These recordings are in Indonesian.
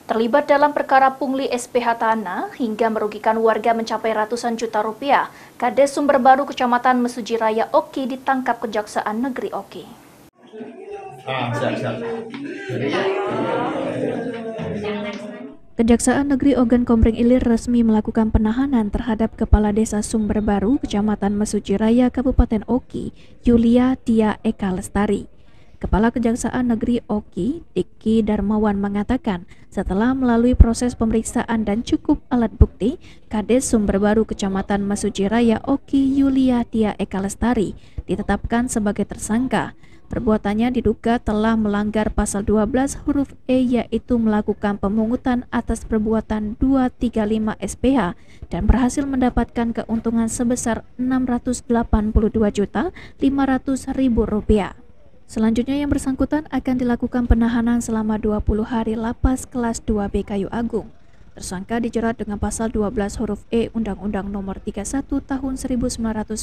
terlibat dalam perkara pungli SPH tanah hingga merugikan warga mencapai ratusan juta rupiah. Kades Sumberbaru Kecamatan Mesuji Raya Oki ditangkap Kejaksaan Negeri Oki. Kejaksaan Negeri Ogan Komering Ilir resmi melakukan penahanan terhadap Kepala Desa Sumberbaru, Kecamatan Mesuji Raya, Kabupaten Oki, Yulia Tia Eka Lestari. Kepala Kejaksaan Negeri Oki, Diki Darmawan mengatakan, setelah melalui proses pemeriksaan dan cukup alat bukti, Kades Sumberbaru Kecamatan Mesuji Raya Oki, Yulia Tia Eka Lestari ditetapkan sebagai tersangka. Perbuatannya diduga telah melanggar pasal 12 huruf E, yaitu melakukan pemungutan atas perbuatan 235 SPH dan berhasil mendapatkan keuntungan sebesar Rp682.500.000. Selanjutnya yang bersangkutan akan dilakukan penahanan selama 20 hari lapas kelas 2B Kayu Agung. Tersangka dijerat dengan pasal 12 huruf E Undang-Undang Nomor 31 Tahun 1999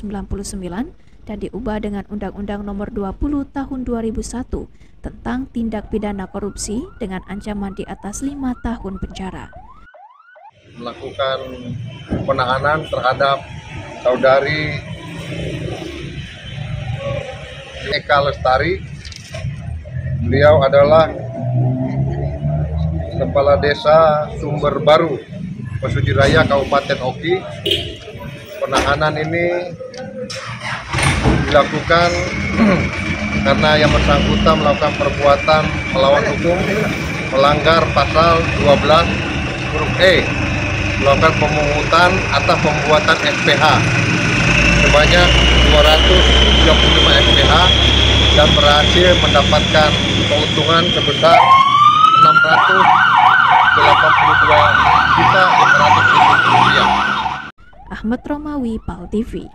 dan diubah dengan Undang-Undang Nomor 20 Tahun 2001 tentang tindak pidana korupsi dengan ancaman di atas 5 tahun penjara. Melakukan penahanan terhadap saudari Eka Lestari. Beliau adalah Kepala Desa Sumberbaru, Mesuji Raya, Kabupaten Oki. Penahanan ini dilakukan karena yang bersangkutan melakukan perbuatan melawan hukum, melanggar pasal 12 huruf E, melakukan pemungutan atas pembuatan SPH sebanyak 235 SPH dan berhasil mendapatkan keuntungan sebesar Rp682.500.000. Ahmad Romawi, PAL TV.